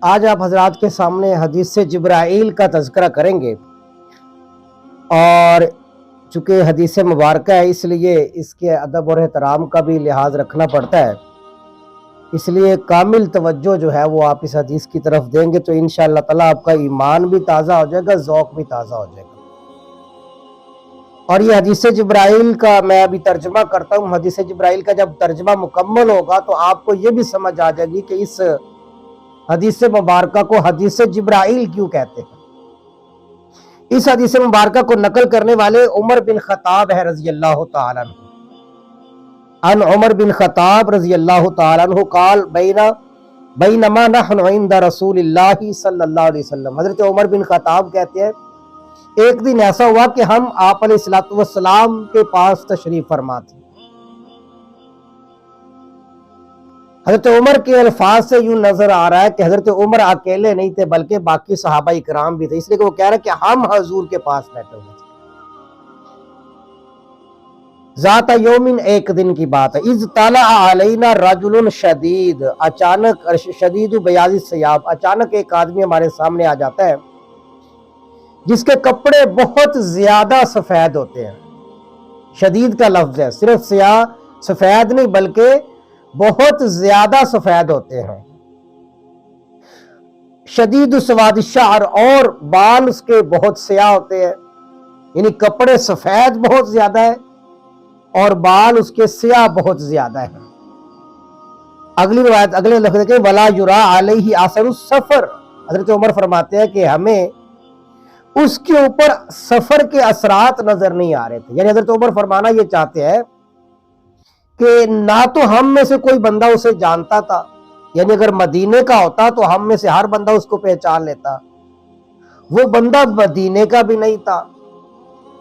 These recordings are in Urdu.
آج آپ حضرات کے سامنے حدیث جبرائیل کا تذکرہ کریں گے، اور چونکہ حدیث مبارکہ ہے اس لیے اس کے ادب اور احترام کا بھی لحاظ رکھنا پڑتا ہے، اس لیے کامل توجہ جو ہے وہ آپ اس حدیث کی طرف دیں گے تو انشاءاللہ تعالیٰ آپ کا ایمان بھی تازہ ہو جائے گا، ذوق بھی تازہ ہو جائے گا۔ اور یہ حدیث جبرائیل کا میں ابھی ترجمہ کرتا ہوں۔ حدیث جبرائیل کا جب ترجمہ مکمل ہوگا تو آپ کو یہ بھی سمجھ آ جائے گی کہ اس حدیث مبارکہ کو حدیث جبرائیل کیوں کہتے ہیں۔ اس حدیث مبارکہ کو نقل کرنے والے عمر بن خطاب ہے رضی اللہ تعالیٰ عنہ۔ ان عمر بن خطاب رضی اللہ تعالیٰ عنہ قال بینما نحن عند رسول اللہ صلی اللہ علیہ وسلم۔ حضرت عمر بن خطاب کہتے ہیں ایک دن ایسا ہوا کہ ہم آپ علیہ السلام کے پاس تشریف فرما تھے۔ حضرت عمر کے الفاظ سے یوں نظر آ رہا ہے کہ حضرت عمر اکیلے نہیں تھے بلکہ باقی صحابہ اکرام بھی تھے، اس لیے کہ وہ کہہ رہے ہیں کہ ہم حضور کے پاس بیٹھے ہوئے تھے۔ ذات یومن، ایک دن کی بات ہے، اذ طلع علینا رجل شدید، اچانک شدید بیاض الثیاب، اچانک ایک آدمی ہمارے سامنے آ جاتا ہے جس کے کپڑے بہت زیادہ سفید ہوتے ہیں۔ شدید کا لفظ ہے، صرف سیاہ سفید نہیں بلکہ بہت زیادہ سفید ہوتے ہیں۔ شدید سواد الشعر، اور بال اس کے بہت سیاہ ہوتے ہیں، یعنی کپڑے سفید بہت زیادہ ہے اور بال اس کے سیاہ بہت زیادہ ہیں۔ اگلی روایت اگلے لفظ ہے کہ ولا یرا علیہ اثر السفر، حضرت عمر فرماتے ہیں کہ ہمیں اس کے اوپر سفر کے اثرات نظر نہیں آ رہے تھے۔ یعنی حضرت عمر فرمانا یہ چاہتے ہیں کہ نہ تو ہم میں سے کوئی بندہ اسے جانتا تھا، یعنی اگر مدینے کا ہوتا تو ہم میں سے ہر بندہ اس کو پہچان لیتا، وہ بندہ مدینے کا بھی نہیں تھا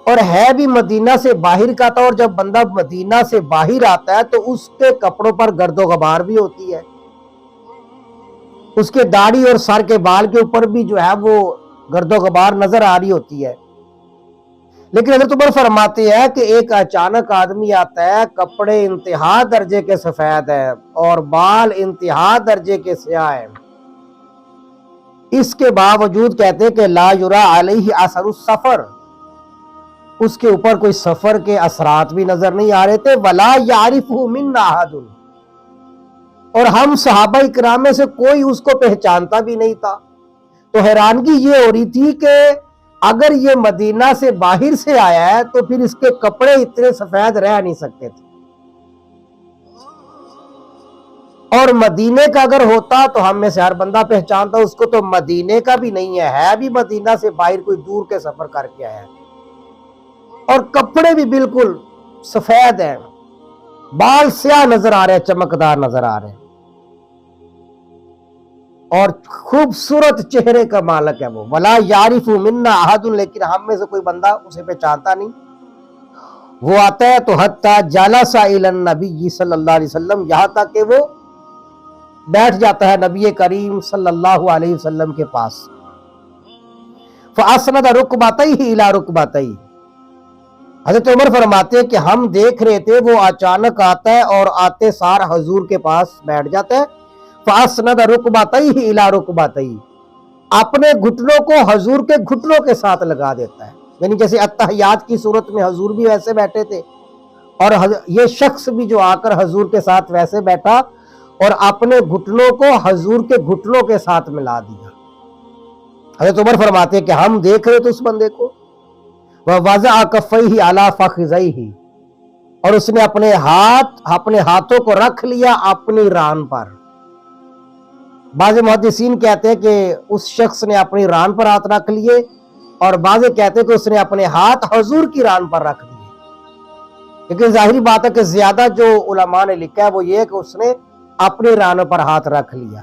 اور ہے بھی مدینہ سے باہر کا تھا، اور جب بندہ مدینہ سے باہر آتا ہے تو اس کے کپڑوں پر گرد و غبار بھی ہوتی ہے، اس کے داڑھی اور سر کے بال کے اوپر بھی جو ہے وہ گرد و غبار نظر آ رہی ہوتی ہے۔ لیکن حضرت عمر فرماتے ہیں کہ ایک اچانک آدمی آتا ہے، کپڑے انتہا درجے کے سفید ہیں اور بال انتہا درجے کے سیاہ ہیں، اس کے باوجود کہتے ہیں کہ لا یرا علیہ اثر السفر، اس کے اوپر کوئی سفر کے اثرات بھی نظر نہیں آ رہے تھے، ولا یعرفہ منا احد، اور ہم صحابہ اکرام میں سے کوئی اس کو پہچانتا بھی نہیں تھا۔ تو حیرانگی یہ ہو رہی تھی کہ اگر یہ مدینہ سے باہر سے آیا ہے تو پھر اس کے کپڑے اتنے سفید رہ نہیں سکتے تھے، اور مدینے کا اگر ہوتا تو ہم میں سے ہر بندہ پہچانتا، اس کو تو مدینے کا بھی نہیں ہے بھی مدینہ سے باہر کوئی دور کے سفر کر کے آیا ہے، اور کپڑے بھی بالکل سفید ہیں، بال سیاہ نظر آ رہے ہیں، چمکدار نظر آ رہے ہیں، اور خوبصورت چہرے کا مالک ہے وہ، ولا یعرف منا احد، لیکن ہم میں سے کوئی بندہ اسے پہچانتا نہیں۔ وہ آتا ہے تو حتی جلس الی النبی صلی اللہ علیہ وسلم، یہاں تک کہ وہ بیٹھ جاتا ہے نبی کریم صلی اللہ علیہ وسلم کے پاس۔ فاسند رکبتیہ الی رکبتیہ، حضرت عمر فرماتے ہیں کہ ہم دیکھ رہے تھے وہ اچانک آتا ہے اور آتے سار حضور کے پاس بیٹھ جاتا ہے، فاسند رکبتیہ الی رکبتیہ، اپنے گھٹنوں کو حضور کے گھٹنوں کے ساتھ لگا دیتا ہے، یعنی جیسے اتحیات کی صورت میں حضور بھی ویسے بیٹھے تھے، اور یہ شخص بھی جو آ کر حضور کے ساتھ ویسے بیٹھا اور اپنے گھٹنوں کو حضور کے گھٹنوں کے ساتھ ملا دیا۔ حضرت عمر فرماتے ہیں کہ ہم دیکھ رہے تھے اس بندے کو، وَوَضَعَ كَفَّيْهِ عَلَى فَخِذَيْهِ، اور اس نے اپنے ہاتھوں کو رکھ لیا اپنی ران پر۔ بعض محدثین کہتے ہیں کہ اس شخص نے اپنی ران پر ہاتھ رکھ لیے، اور بعض کہتے ہیں کہ اس نے اپنے ہاتھ حضور کی ران پر رکھ دیے، لیکن ظاہری بات ہے کہ زیادہ جو علماء نے لکھا ہے وہ یہ ہے کہ اس نے اپنی ران پر ہاتھ رکھ لیا۔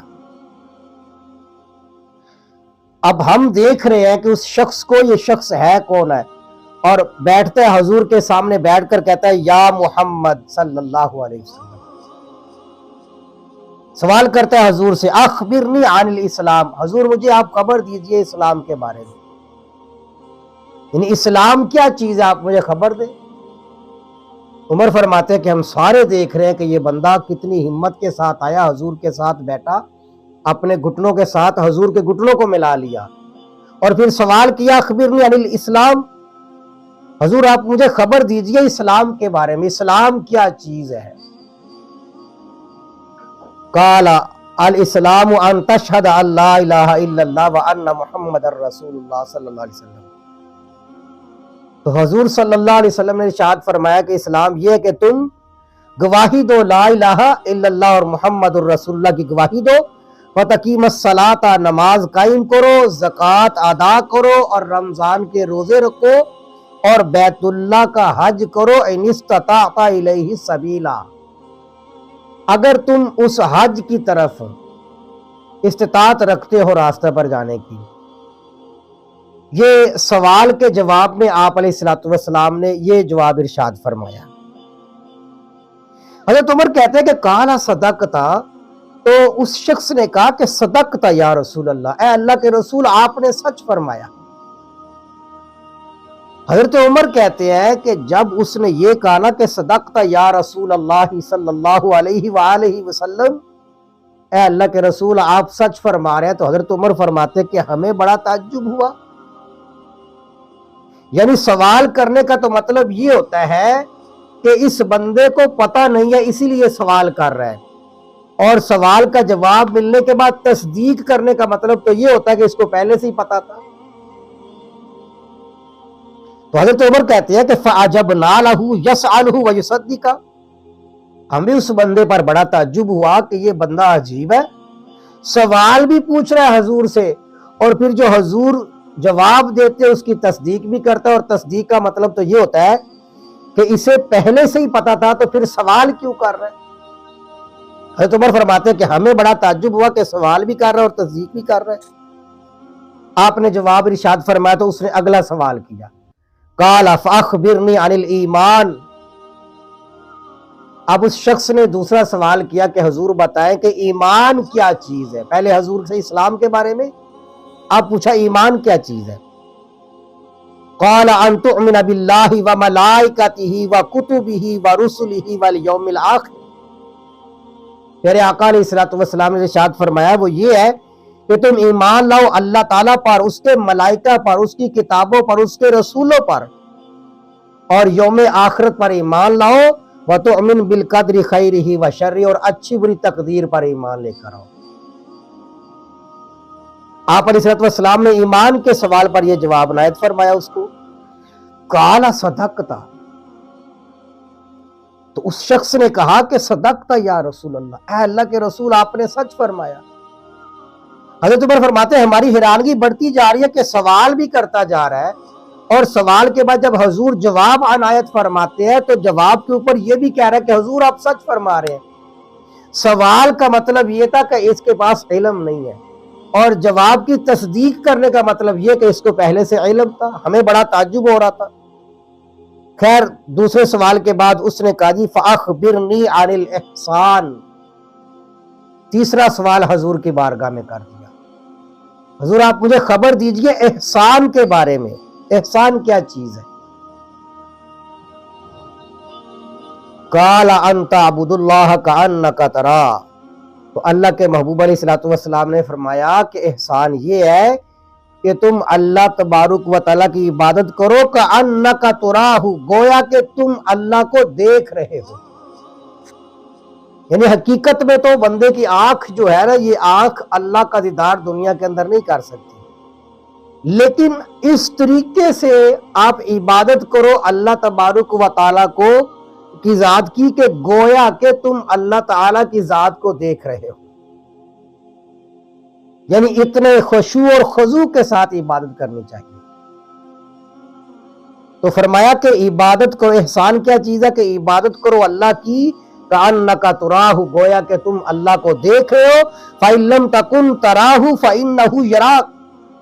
اب ہم دیکھ رہے ہیں کہ اس شخص کو، یہ شخص ہے کون ہے، اور بیٹھتا ہے حضور کے سامنے، بیٹھ کر کہتا ہے یا محمد صلی اللہ علیہ وسلم، سوال کرتا ہے حضور سے اخبرنی عن الاسلام، حضور مجھے آپ خبر دیجئے اسلام کے بارے میں، یعنی اسلام کیا چیز ہے آپ مجھے خبر دیں۔ عمر فرماتے ہیں کہ ہم سارے دیکھ رہے ہیں کہ یہ بندہ کتنی ہمت کے ساتھ آیا، حضور کے ساتھ بیٹھا اپنے گھٹنوں کے ساتھ حضور کے گھٹنوں کو ملا لیا اور پھر سوال کیا اخبرنی عن الاسلام، حضور آپ مجھے خبر دیجئے اسلام کے بارے میں، اسلام کیا چیز ہے؟ قال الاسلام ان تشہد ان لا الہ الا اللہ وان محمد رسول اللہ صلی اللہ علیہ وسلم۔ تو حضور صلی اللہ علیہ وسلم نے ارشاد فرمایا کہ اسلام یہ ہے کہ تم گواہی دو لا الہ الا اللہ اور محمد الرسول اللہ کی گواہی دو، وتقیم الصلاۃ نماز قائم کرو، زکوٰۃ ادا کرو اور رمضان کے روزے رکھو اور بیت اللہ کا حج کرو ان استطعت الیہ سبیلا، اگر تم اس حج کی طرف استطاعت رکھتے ہو راستہ پر جانے کی۔ یہ سوال کے جواب میں آپ علیہ الصلوۃ والسلام نے یہ جواب ارشاد فرمایا۔ حضرت عمر کہتے ہیں کہ قال صدقتا، تو اس شخص نے کہا کہ صدقتا یا رسول اللہ، اے اللہ کے رسول آپ نے سچ فرمایا۔ حضرت عمر کہتے ہیں کہ جب اس نے یہ کہا نا کہ صدقتا یا رسول اللہ صلی اللہ علیہ وآلہ وسلم، اے اللہ کے رسول آپ سچ فرما رہے ہیں، تو حضرت عمر فرماتے کہ ہمیں بڑا تعجب ہوا۔ یعنی سوال کرنے کا تو مطلب یہ ہوتا ہے کہ اس بندے کو پتہ نہیں ہے اسی لیے سوال کر رہا ہے، اور سوال کا جواب ملنے کے بعد تصدیق کرنے کا مطلب تو یہ ہوتا ہے کہ اس کو پہلے سے ہی پتہ تھا۔ تو حضرت عمر کہتے ہیں کہ فَعَجَبْنَا لَهُ يَسْأَلُهُ وَيُصَدِّقَ، ہمیں اس بندے پر بڑا تعجب ہوا کہ یہ بندہ عجیب ہے، سوال بھی پوچھ رہا ہے حضور سے اور پھر جو حضور جواب دیتے اس کی تصدیق بھی کرتا ہے، اور تصدیق کا مطلب تو یہ ہوتا ہے کہ اسے پہلے سے ہی پتا تھا تو پھر سوال کیوں کر رہا ہے۔ حضرت عمر فرماتے ہیں کہ ہمیں بڑا تعجب ہوا کہ سوال بھی کر رہا ہے اور تصدیق بھی کر رہا ہے۔ آپ نے جواب ارشاد فرمایا تو اس نے اگلا سوال کیا، قال فاخبرنی عن الایمان، اب اس شخص نے دوسرا سوال کیا کہ حضور بتائیں کہ ایمان کیا چیز ہے۔ پہلے حضور سے اسلام کے بارے میں، اب پوچھا ایمان کیا چیز ہے۔ قال ان تؤمن باللہ وملائکتہ وکتبہ ورسلہ والیوم الآخر، میرے آقا علیہ الصلوۃ والسلام نے ارشاد فرمایا وہ یہ ہے کہ تم ایمان لاؤ اللہ تعالیٰ پر، اس کے ملائکہ پر، اس کی کتابوں پر، اس کے رسولوں پر، اور یوم آخرت پر ایمان لاؤ، وتؤمن بالقدر خیرہ وشرہ، اور اچھی بری تقدیر پر ایمان لے کر آؤ۔ آپ علیہ الصلوۃ والسلام نے ایمان کے سوال پر یہ جواب عنایت فرمایا اس کو، قال صدقتا، تو اس شخص نے کہا کہ صدقتا یا رسول اللہ، اے اللہ کے رسول آپ نے سچ فرمایا۔ حضرت عمر فرماتے ہیں ہماری حیرانگی بڑھتی جا رہی ہے کہ سوال بھی کرتا جا رہا ہے، اور سوال کے بعد جب حضور جواب عنایت فرماتے ہیں تو جواب کے اوپر یہ بھی کہہ رہا ہے کہ حضور آپ سچ فرما رہے ہیں۔ سوال کا مطلب یہ تھا کہ اس کے پاس علم نہیں ہے، اور جواب کی تصدیق کرنے کا مطلب یہ کہ اس کو پہلے سے علم تھا۔ ہمیں بڑا تعجب ہو رہا تھا۔ خیر دوسرے سوال کے بعد اس نے کہا جی فاخبرنی عن الاحسان، تیسرا سوال حضور کی بارگاہ میں کر دیا، حضور آپ مجھے خبر دیجئے احسان کے بارے میں، احسان کیا چیز ہے؟ قال ان تعبد اللہ کأنک تراہ، تو اللہ کے محبوب علیہ الصلوۃ والسلام نے فرمایا کہ احسان یہ ہے کہ تم اللہ تبارک و تعالیٰ کی عبادت کرو کأنک تراہ، گویا کہ تم اللہ کو دیکھ رہے ہو۔ یعنی حقیقت میں تو بندے کی آنکھ جو ہے نا، یہ آنکھ اللہ کا دیدار دنیا کے اندر نہیں کر سکتی، لیکن اس طریقے سے آپ عبادت کرو اللہ تبارک و تعالیٰ کی ذات کی کہ گویا کہ تم اللہ تعالیٰ کی ذات کو دیکھ رہے ہو، یعنی اتنے خشوع اور خضوع کے ساتھ عبادت کرنی چاہیے۔ تو فرمایا کہ عبادت کرو، احسان کیا چیز ہے کہ عبادت کرو اللہ کی کأنک تراہ، گویا کہ تم اللہ کو دیکھ رہے ہو، فإن لم تکن تراہ فإنہ یراک،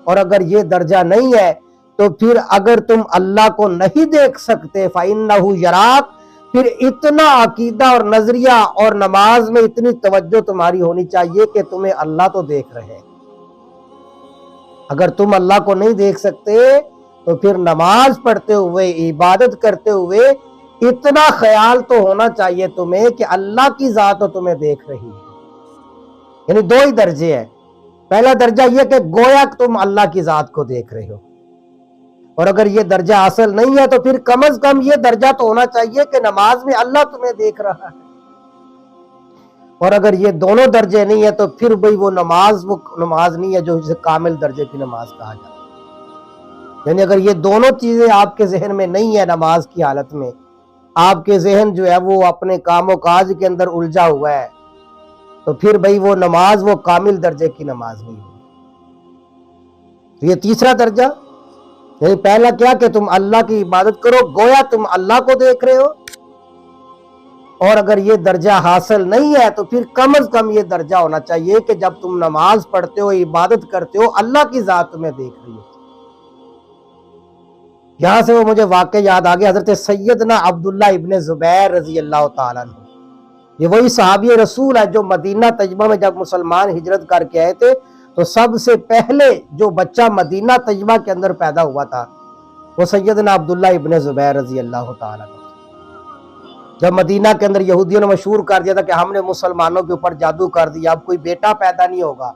اور اگر یہ درجہ نہیں ہے تو پھر اگر تم اللہ کو نہیں دیکھ سکتے فإنہ یراک، پھر اتنا عقیدہ اور نظریہ اور نماز میں اتنی توجہ تمہاری ہونی چاہیے کہ تمہیں اللہ تو دیکھ رہے ہیں۔ اگر تم اللہ کو نہیں دیکھ سکتے تو پھر نماز پڑھتے ہوئے، عبادت کرتے ہوئے اتنا خیال تو ہونا چاہیے تمہیں کہ اللہ کی ذات تو تمہیں دیکھ رہی ہے۔ یعنی دو ہی درجے ہیں. پہلا درجہ یہ کہ گویا تم اللہ کی ذات کو دیکھ رہے ہو, اور اگر یہ درجہ حاصل نہیں ہے تو پھر کم از کم یہ درجہ تو ہونا چاہیے کہ نماز میں اللہ تمہیں دیکھ رہا ہے. اور اگر یہ دونوں درجے نہیں ہے تو پھر بھئی وہ نماز نہیں ہے جو جسے کامل درجے کی نماز کہا جاتا ہے. یعنی اگر یہ دونوں چیزیں آپ کے ذہن میں نہیں ہے نماز کی حالت میں, آپ کے ذہن جو ہے وہ اپنے کام و کاج کے اندر الجھا ہوا ہے, تو پھر بھئی وہ نماز وہ کامل درجے کی نماز نہیں ہوگی. تو یہ تیسرا درجہ, یعنی پہلا کیا کہ تم اللہ کی عبادت کرو گویا تم اللہ کو دیکھ رہے ہو, اور اگر یہ درجہ حاصل نہیں ہے تو پھر کم از کم یہ درجہ ہونا چاہیے کہ جب تم نماز پڑھتے ہو عبادت کرتے ہو اللہ کی ذات تمہیں دیکھ رہی ہو. یہاں سے وہ مجھے واقعہ یاد آ گیا حضرت سیدنا عبداللہ ابن زبیر رضی اللہ تعالیٰ عنہ. یہ وہی صحابی رسول ہے جو مدینہ طیبہ میں جب مسلمان ہجرت کر کے آئے تھے تو سب سے پہلے جو بچہ مدینہ طیبہ کے اندر پیدا ہوا تھا وہ سیدنا عبداللہ ابن زبیر رضی اللہ تعالیٰ عنہ. جب مدینہ کے اندر یہودیوں نے مشہور کر دیا تھا کہ ہم نے مسلمانوں کے اوپر جادو کر دیا, اب کوئی بیٹا پیدا نہیں ہوگا,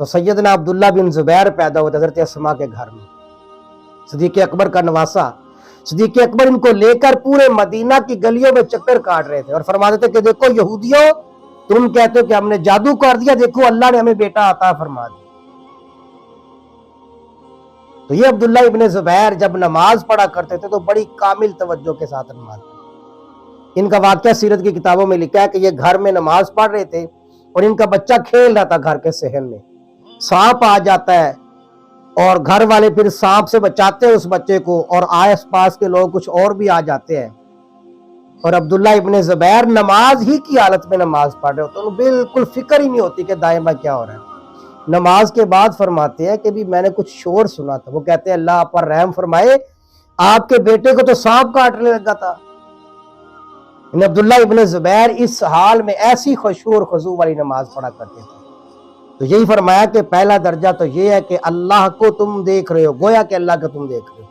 تو سیدنا عبداللہ بن زبیر پیدا ہوئے حضرت اسماء کے گھر میں, صدیق اکبر کا نواسا. صدیق اکبر ان کو لے کر پورے مدینہ کی گلیوں میں چکر کاٹ رہے تھے اور فرماتے تھے کہ دیکھو یہودیوں, تم کہتے ہو کہ ہم نے جادو کر دیا, دیکھو اللہ نے ہمیں بیٹا عطا فرما دیا. تو یہ عبداللہ ابن زبیر جب نماز پڑھا کرتے تھے تو بڑی کامل توجہ کے ساتھ نماز پڑھتے. ان کا واقعہ سیرت کی کتابوں میں لکھا ہے کہ یہ گھر میں نماز پڑھ رہے تھے اور ان کا بچہ کھیل رہا تھا گھر کے صحن میں, سانپ آ جاتا ہے اور گھر والے پھر سانپ سے بچاتے ہیں اس بچے کو, اور آس پاس کے لوگ کچھ اور بھی آ جاتے ہیں, اور عبداللہ ابن زبیر نماز ہی کی حالت میں نماز پڑھ رہے ہوتے ہیں, بالکل فکر ہی نہیں ہوتی کہ دائیں بائیں کیا ہو رہا ہے. نماز کے بعد فرماتے ہیں کہ بھی میں نے کچھ شور سنا تھا. وہ کہتے ہیں اللہ آپ پر رحم فرمائے, آپ کے بیٹے کو تو سانپ کاٹنے لگا تھا. عبداللہ ابن زبیر اس حال میں ایسی خشوع اور خضوع والی نماز پڑھا کرتے تھے. تو یہی فرمایا کہ پہلا درجہ تو یہ ہے کہ اللہ کو تم دیکھ رہے ہو گویا کہ اللہ کو تم دیکھ رہے ہو,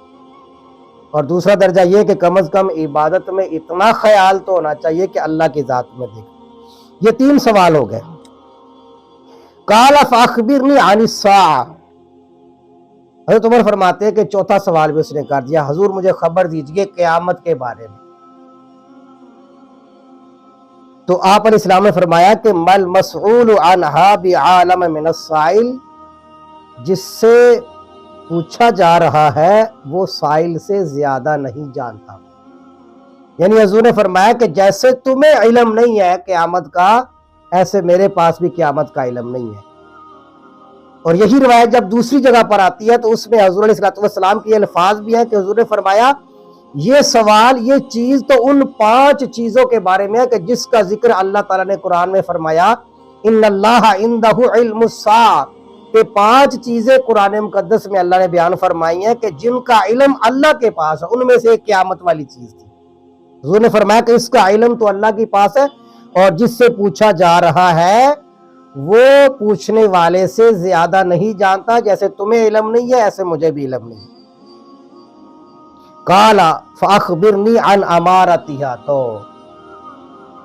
اور دوسرا درجہ یہ کہ کم از کم عبادت میں اتنا خیال تو ہونا چاہیے کہ اللہ کی ذات میں دیکھ. یہ 3 سوال ہو گئے. قال فاخبرنی عن الساعہ, حضرت عمر فرماتے ہیں کہ چوتھا سوال بھی اس نے کر دیا, حضور مجھے خبر دیجئے قیامت کے بارے میں. تو آپ علیہ السلام نے فرمایا کہ مل مسعول عنہا بعالم من السائل, جس سے پوچھا جا رہا ہے وہ سائل سے زیادہ نہیں جانتا. یعنی حضور نے فرمایا کہ جیسے تمہیں علم نہیں ہے قیامت کا, ایسے میرے پاس بھی قیامت کا علم نہیں ہے. اور یہی روایت جب دوسری جگہ پر آتی ہے تو اس میں حضور علیہ السلام کی الفاظ بھی ہیں کہ حضور نے فرمایا یہ سوال, یہ چیز تو ان 5 چیزوں کے بارے میں ہے کہ جس کا ذکر اللہ تعالیٰ نے قرآن میں فرمایا ان اللہ عندہ علم الساعہ, کہ 5 چیزیں قرآن مقدس میں اللہ نے بیان فرمائی ہیں کہ جن کا علم اللہ کے پاس ہے, ان میں سے ایک قیامت والی چیز تھی. حضور نے فرمایا کہ اس کا علم تو اللہ کے پاس ہے, اور جس سے پوچھا جا رہا ہے وہ پوچھنے والے سے زیادہ نہیں جانتا. جیسے تمہیں علم نہیں ہے ایسے مجھے بھی علم نہیں. قال فاخبرنی عن امارتها, تو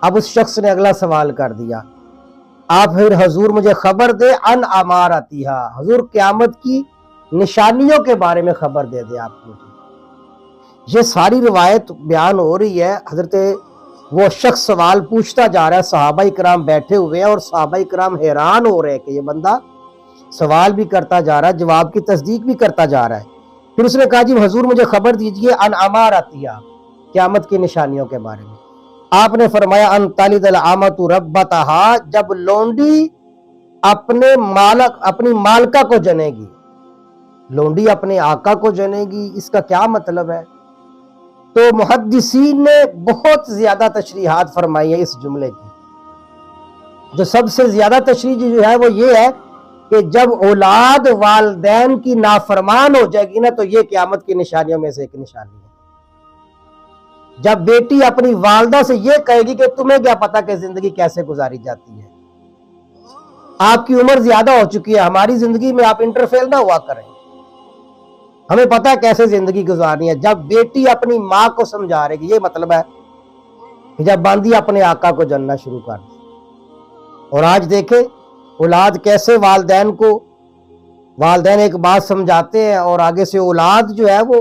اب اس شخص نے اگلا سوال کر دیا, آپ پھر حضور مجھے خبر دے عن امارتها, حضور قیامت کی نشانیوں کے بارے میں خبر دے دے آپ مجھے. یہ ساری روایت بیان ہو رہی ہے, حضرت وہ شخص سوال پوچھتا جا رہا ہے, صحابہ کرام بیٹھے ہوئے ہیں اور صحابہ کرام حیران ہو رہے ہیں کہ یہ بندہ سوال بھی کرتا جا رہا ہے, جواب کی تصدیق بھی کرتا جا رہا ہے. پھر اس نے کہا جی حضور مجھے خبر دیجئے عن امارتها, قیامت کی نشانیوں کے بارے میں. آپ نے فرمایا ان تلد الامۃ ربتها, جب لونڈی اپنی مالکہ کو جنے گی. لونڈی اپنے آقا کو جنے گی, اس کا کیا مطلب ہے؟ تو محدثین نے بہت زیادہ تشریحات فرمائی ہیں اس جملے کی. جو سب سے زیادہ تشریح جو ہے وہ یہ ہے کہ جب اولاد والدین کی نافرمان ہو جائے گی نا تو یہ قیامت کی نشانیوں میں سے ایک نشانی ہے. جب بیٹی اپنی والدہ سے یہ کہے گی کہ تمہیں کیا پتا کہ زندگی کیسے گزاری جاتی ہے, آپ کی عمر زیادہ ہو چکی ہے, ہماری زندگی میں آپ انٹرفیئر نہ ہوا کریں, ہمیں پتا ہے کیسے زندگی گزارنی ہے. جب بیٹی اپنی ماں کو سمجھا رہے گی, یہ مطلب ہے کہ جب باندھی اپنے آقا کو جاننا شروع کر دے. اور آج دیکھیں اولاد کیسے والدین ایک بات سمجھاتے ہیں اور آگے سے اولاد جو ہے وہ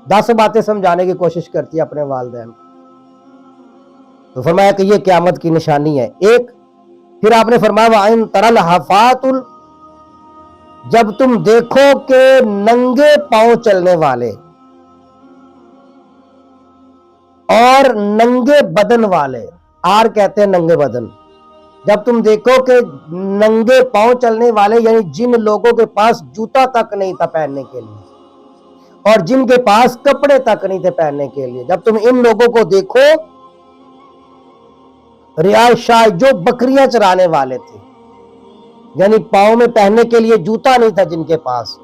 10 باتیں سمجھانے کی کوشش کرتی ہے اپنے والدین کو. تو فرمایا کہ یہ قیامت کی نشانی ہے. ایک پھر آپ نے فرمایا وَإِن تَرَى الْحَفَاةُ، جب تم دیکھو کہ ننگے پاؤں چلنے والے اور ننگے بدن والے، آر کہتے ہیں ننگے بدن، جب تم دیکھو کہ ننگے پاؤں چلنے والے یعنی جن لوگوں کے پاس جوتا تک نہیں تھا پہننے کے لیے اور جن کے پاس کپڑے تک نہیں تھے پہننے کے لیے، جب تم ان لوگوں کو دیکھو، رعاء جو بکریاں چرانے والے تھے یعنی پاؤں میں پہننے کے لیے جوتا نہیں تھا جن کے پاس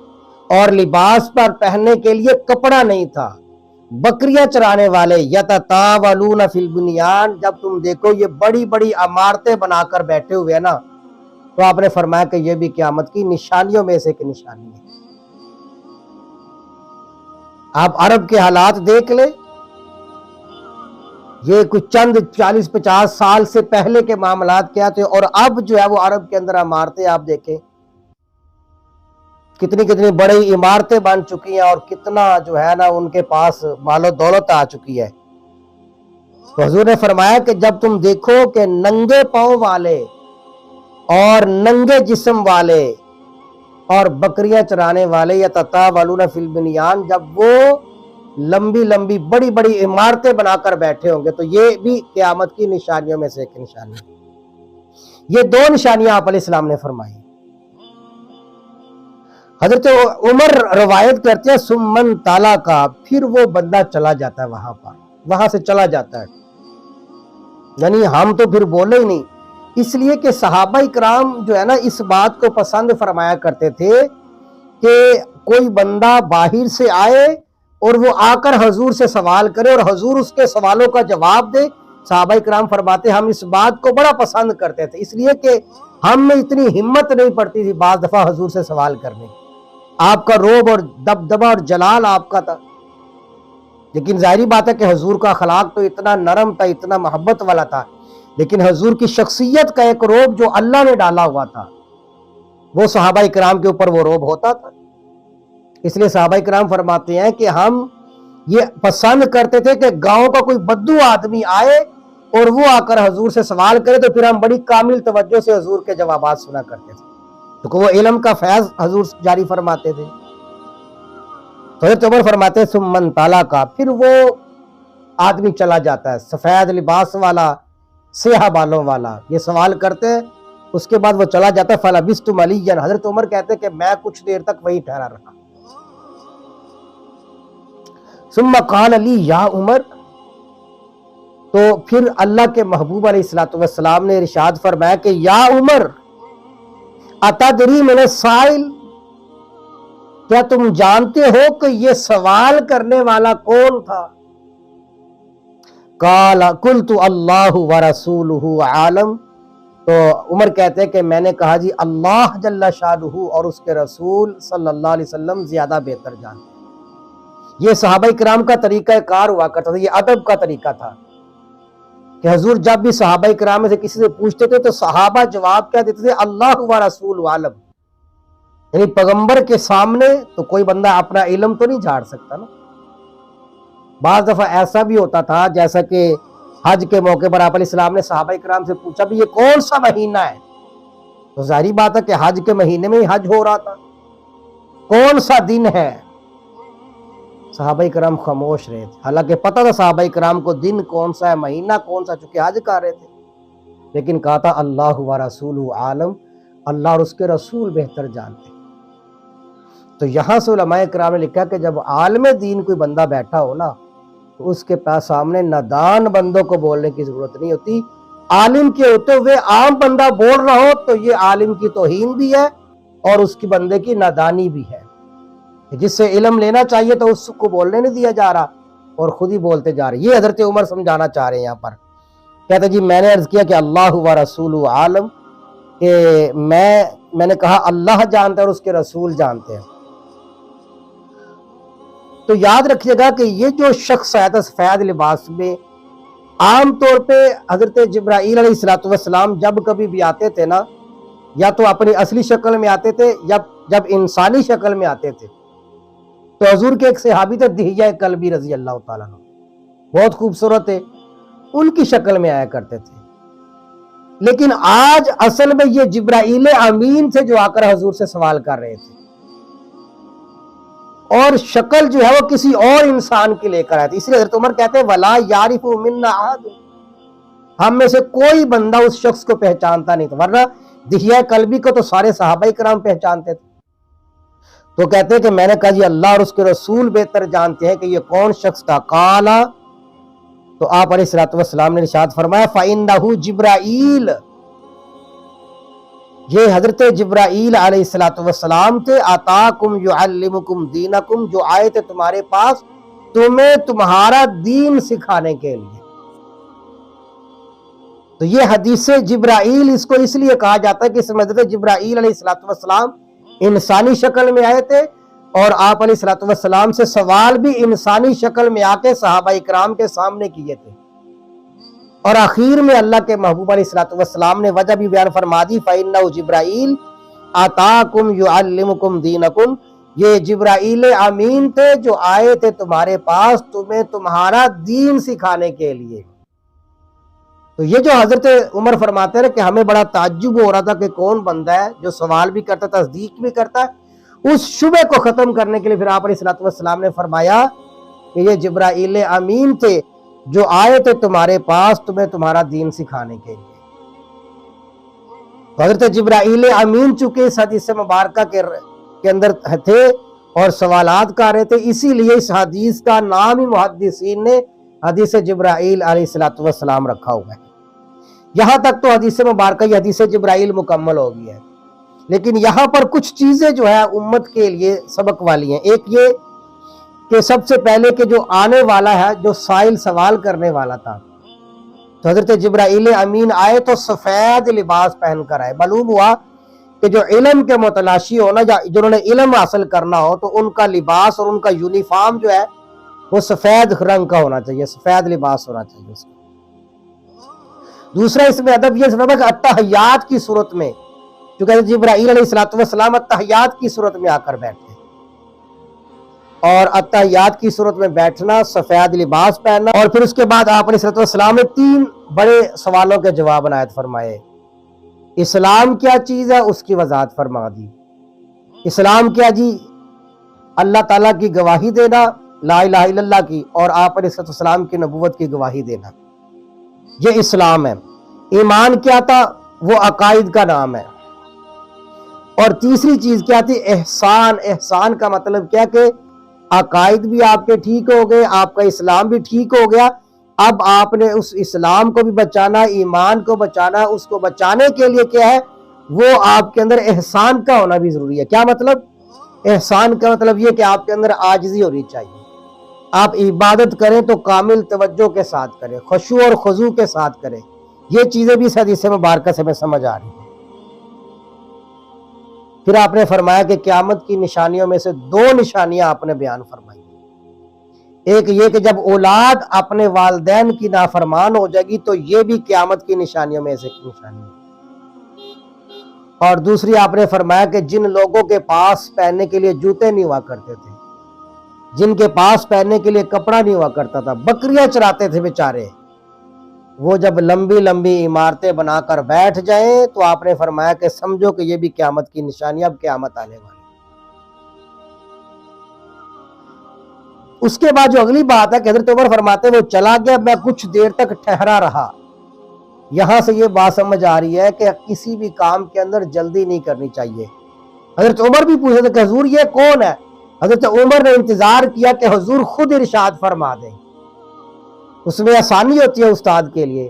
اور لباس پر پہننے کے لیے کپڑا نہیں تھا، بکریاں چرانے والے، یتطاولون فی البنیان، جب تم دیکھو یہ بڑی بڑی عمارتیں بنا کر بیٹھے ہوئے ہیں نا، تو آپ نے فرمایا کہ یہ بھی قیامت کی نشانیوں میں سے ایک نشانی ہے. آپ عرب کے حالات دیکھ لیں، یہ کچھ چند 40-50 سال سے پہلے کے معاملات کیا تھے اور اب جو ہے وہ عرب کے اندر عمارتیں آپ دیکھیں کتنی بڑی عمارتیں بن چکی ہیں اور کتنا جو ہے نا ان کے پاس مال و دولت آ چکی ہے. تو حضور نے فرمایا کہ جب تم دیکھو کہ ننگے پاؤں والے اور ننگے جسم والے اور بکریاں چرانے والے یتطاولون فی البنیان، جب وہ لمبی لمبی بڑی بڑی عمارتیں بنا کر بیٹھے ہوں گے، تو یہ بھی قیامت کی نشانیوں میں سے ایک نشانی ہے. یہ 2 نشانیاں آپ علیہ السلام نے فرمائی. حضرت عمر روایت کرتے ہیں سمن تالا کا، پھر وہ بندہ چلا جاتا ہے وہاں سے چلا جاتا ہے، یعنی ہم تو پھر بولے ہی نہیں، اس لیے کہ صحابہ اکرام جو ہے نا اس بات کو پسند فرمایا کرتے تھے کہ کوئی بندہ باہر سے آئے اور وہ آ کر حضور سے سوال کرے اور حضور اس کے سوالوں کا جواب دے. صحابہ اکرام فرماتے ہم اس بات کو بڑا پسند کرتے تھے، اس لیے کہ ہم میں اتنی ہمت نہیں پڑتی تھی بعض دفعہ حضور سے سوال کرنے کی. آپ کا روب اور دبدبہ اور جلال آپ کا تھا، لیکن ظاہری بات ہے کہ حضور کا اخلاق تو اتنا نرم تھا، اتنا محبت والا تھا، لیکن حضور کی شخصیت کا ایک روب جو اللہ نے ڈالا ہوا تھا وہ صحابہ اکرام کے اوپر وہ روب ہوتا تھا. اس لیے صحابہ اکرام فرماتے ہیں کہ ہم یہ پسند کرتے تھے کہ گاؤں کا کوئی بدو آدمی آئے اور وہ آ کر حضور سے سوال کرے تو پھر ہم بڑی کامل توجہ سے حضور کے جوابات سنا کرتے تھے، کیونکہ وہ علم کا فیض حضور جاری فرماتے تھے. تو حضرت عمر فرماتے ہیں سمن تالا کا، پھر وہ آدمی چلا جاتا ہے سفید لباس والا سیاہ بالوں والا، یہ سوال کرتے ہیں، اس کے بعد وہ چلا جاتا ہے. فلبثت ملیا، حضرت عمر کہتے ہیں کہ میں کچھ دیر تک وہیں ٹھہرا رہا. ثم قال لی یا عمر، تو پھر اللہ کے محبوب علیہ السلام نے ارشاد فرمایا کہ یا عمر اتدری من السائل، کیا تم جانتے ہو کہ یہ سوال کرنے والا کون تھا؟ قال قلت اللہ ورسولہ عالم، تو عمر کہتے ہیں کہ میں نے کہا جی اللہ جل شانہ اور اس کے رسول صلی اللہ علیہ وسلم زیادہ بہتر جانتے ہیں. یہ صحابہ کرام کا طریقہ کار ہوا کرتا تھا، یہ ادب کا طریقہ تھا کہ حضور جب بھی صحابہ کرام میں سے کسی سے پوچھتے تھے تو صحابہ جواب کیا دیتے تھے؟ اللہ ورسول عالم، یعنی پیغمبر کے سامنے تو کوئی بندہ اپنا علم تو نہیں جھاڑ سکتا نا. بعض دفعہ ایسا بھی ہوتا تھا جیسا کہ حج کے موقع پر آپ علیہ السلام نے صحابہ کرام سے پوچھا بھی یہ کون سا مہینہ ہے، تو ظاہری بات ہے کہ حج کے مہینے میں ہی حج ہو رہا تھا، کون سا دن ہے؟ صحابہ کرام خاموش رہے تھے، حالانکہ پتہ تھا صحابہ کرام کو دن کون سا ہے، مہینہ کون سا، چونکہ حج کر رہے تھے، لیکن کہا تھا اللہ ورسولہ عالم، اللہ اور اس کے رسول بہتر جانتے. تو یہاں سے علماء کرام نے لکھا کہ جب عالم دین کوئی بندہ بیٹھا ہو نا تو اس کے پاس سامنے نادان بندوں کو بولنے کی ضرورت نہیں ہوتی. عالم کے ہوتے ہوئے عام بندہ بول رہا ہو تو یہ عالم کی توہین بھی ہے اور اس کی بندے کی نادانی بھی ہے. جس سے علم لینا چاہیے تو اس کو بولنے نہیں دیا جا رہا اور خود ہی بولتے جا رہے. یہ حضرت عمر سمجھانا چاہ رہے ہیں یہاں پر. کہتے جی میں نے عرض کیا کہ اللہ ورسولہ عالم، کہ میں نے کہا اللہ جانتا ہے اور اس کے رسول جانتے ہیں. تو یاد رکھیے گا کہ یہ جو شخص آیا تھا سفید لباس میں عام طور پہ حضرت جبرائیل علیہ السلام جب کبھی بھی آتے تھے نا، یا تو اپنی اصلی شکل میں آتے تھے یا جب انسانی شکل میں آتے تھے. تو حضور کے ایک صحابی تھے دہیہ کلبی رضی اللہ تعالیٰ عنہ، بہت خوبصورت ہے، ان کی شکل میں آیا کرتے تھے. لیکن آج اصل میں یہ جبرائیل امین سے جو آ کر حضور سے سوال کر رہے تھے، اور شکل جو ہے وہ کسی اور انسان کی لے کر آئے تھے. اس لیے حضرت عمر کہتے ہیں وَلَا يَعْرِفُ مِنَّا أَحَدٌ، ہم میں سے کوئی بندہ اس شخص کو پہچانتا نہیں تھا، ورنہ دہیہ کلبی کو تو سارے صحابہ کرام پہچانتے تھے. تو کہتے ہیں کہ میں نے کہا جی اللہ اور اس کے رسول بہتر جانتے ہیں کہ یہ کون شخص تھا. قالا، تو آپ علیہ السلام نے ارشاد فرمایا فَإِنَّهُ جبرائیل، یہ حضرت جبرائیل علیہ السلام تھے. آتاکم یعلمکم دینکم، جو آئے تھے تمہارے پاس تمہیں تمہارا دین سکھانے کے لیے. تو یہ حدیث جبرائیل اس کو اس لیے کہا جاتا ہے کہ اس میں حضرت جبرائیل علیہ السلام انسانی شکل میں آئے تھے، اور آپ علیہ السلام سے سوال بھی انسانی شکل میں آ کے صحابہ اکرام کے سامنے کیے تھے. اور آخر میں اللہ کے محبوب علیہ السلام نے وجہ بھی بیان فرما دی فَإِنَّهُ جبرائیل آتاکم یعلمکم دینکم، یہ جبرائیل امین تھے جو آئے تھے تمہارے پاس تمہیں تمہارا دین سکھانے کے لیے. تو یہ جو حضرت عمر فرماتے ہیں کہ ہمیں بڑا تعجب ہو رہا تھا کہ کون بندہ ہے جو سوال بھی کرتا تصدیق بھی کرتا ہے، اس شبہ کو ختم کرنے کے لیے پھر آپ علیہ السلام نے فرمایا کہ یہ جبرائیل امین تھے جو آئے تھے تمہارے پاس تمہیں تمہارا دین سکھانے کے لیے. تو حضرت جبرائیل امین چونکہ اس حدیث مبارکہ کے اندر تھے اور سوالات کر رہے تھے، اسی لیے اس حدیث کا نام ہی محدثین نے حدیث جبرائیل علیہ السلام رکھا ہوا ہے. یہاں تک تو حدیث مبارکہ یہ حدیث جبرائیل مکمل ہو گئی ہے، لیکن یہاں پر کچھ چیزیں جو ہے امت کے لیے سبق والی ہیں. ایک یہ کہ سب سے پہلے کہ جو آنے والا ہے، جو سائل سوال کرنے والا تھا، تو حضرت جبرائیل امین آئے تو سفید لباس پہن کر آئے. معلوم ہوا کہ جو علم کے متلاشی ہونا، جنہوں نے علم حاصل کرنا ہو، تو ان کا لباس اور ان کا یونیفارم جو ہے وہ سفید رنگ کا ہونا چاہیے، سفید لباس ہونا چاہیے اس کا. دوسرا اس میں ادب یہ سبب ہے کہ التحیات کی صورت میں، چونکہ جبرائیل علیہ السلام التحیات کی صورت میں آ کر بیٹھے، اور التحیات کی صورت میں بیٹھنا، سفید لباس پہننا، اور پھر اس کے بعد آپ علیہ السلام نے 3 بڑے سوالوں کے جواب عنایت فرمائے. اسلام کیا چیز ہے اس کی وضاحت فرما دی. اسلام کیا جی؟ اللہ تعالیٰ کی گواہی دینا لا الہ الا اللہ کی، اور آپ علیہ السلام کی نبوت کی گواہی دینا، یہ اسلام ہے. ایمان کیا تھا؟ وہ عقائد کا نام ہے. اور تیسری چیز کیا تھی؟ احسان. احسان کا مطلب کیا کہ عقائد بھی آپ کے ٹھیک ہو گئے، آپ کا اسلام بھی ٹھیک ہو گیا، اب آپ نے اس اسلام کو بھی بچانا، ایمان کو بچانا. اس کو بچانے کے لیے کیا ہے؟ وہ آپ کے اندر احسان کا ہونا بھی ضروری ہے. کیا مطلب؟ احسان کا مطلب یہ کہ آپ کے اندر عاجزی ہونی چاہیے. آپ عبادت کریں تو کامل توجہ کے ساتھ کریں، خشوع اور خضوع کے ساتھ کریں. یہ چیزیں بھی اس حدیث مبارکہ سے میں سمجھ آ رہی ہیں. پھر آپ نے فرمایا کہ قیامت کی نشانیوں میں سے 2 نشانیاں آپ نے بیان فرمائی. ایک یہ کہ جب اولاد اپنے والدین کی نافرمان ہو جائے گی تو یہ بھی قیامت کی نشانیوں میں سے ایک نشانی ہے. اور دوسری آپ نے فرمایا کہ جن لوگوں کے پاس پہننے کے لیے جوتے نہیں ہوا کرتے تھے، جن کے پاس پہننے کے لیے کپڑا نہیں ہوا کرتا تھا، بکریاں چراتے تھے بیچارے، وہ جب لمبی لمبی عمارتیں بنا کر بیٹھ جائیں تو آپ نے فرمایا کہ سمجھو کہ یہ بھی قیامت کی نشانی، اب قیامت آنے والی. اس کے بعد جو اگلی بات ہے کہ حضرت عمر فرماتے ہیں وہ چلا گیا، میں کچھ دیر تک ٹھہرا رہا. یہاں سے یہ بات سمجھ آ رہی ہے کہ کسی بھی کام کے اندر جلدی نہیں کرنی چاہیے. حضرت عمر بھی پوچھے تھے کہ حضور یہ کون ہے؟ حضرت عمر نے انتظار کیا کہ حضور خود ارشاد فرما دیں، اس میں آسانی ہوتی ہے استاد کے لیے.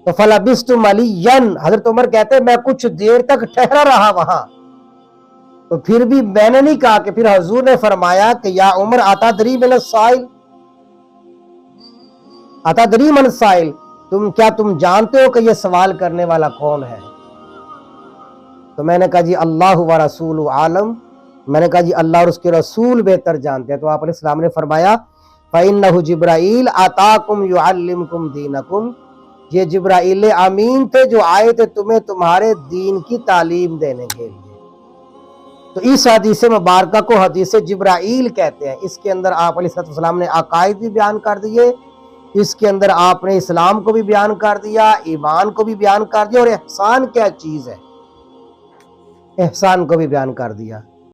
تو فلبثت ملیا، حضرت عمر کہتے ہیں میں کچھ دیر تک ٹھہرا رہا وہاں. تو پھر بھی میں نے نہیں کہا کہ پھر حضور نے فرمایا کہ یا عمر اتدری من السائل، اتدری من السائل، کیا تم جانتے ہو کہ یہ سوال کرنے والا کون ہے؟ تو میں نے کہا جی اللہ و رسول عالم، میں نے کہا جی اللہ اور اس کے رسول بہتر جانتے ہیں. تو آپ علیہ السلام نے فرمایا فَإِنَّهُ جبرائیل آتاکم یعلمکم دینکم، یہ جبرائیل امین تھے جو آئے تھے تمہیں تمہارے دین کی تعلیم دینے کے لیے۔ تو اس حدیث مبارکہ کو حدیث جبرائیل کہتے ہیں۔ اس کے اندر آپ علیہ السلام نے عقائد بھی بیان کر دیے، اس کے اندر آپ نے اسلام کو بھی بیان کر دیا، ایمان کو بھی بیان کر دیا، اور احسان کیا چیز ہے احسان کو بھی بیان کر دیا۔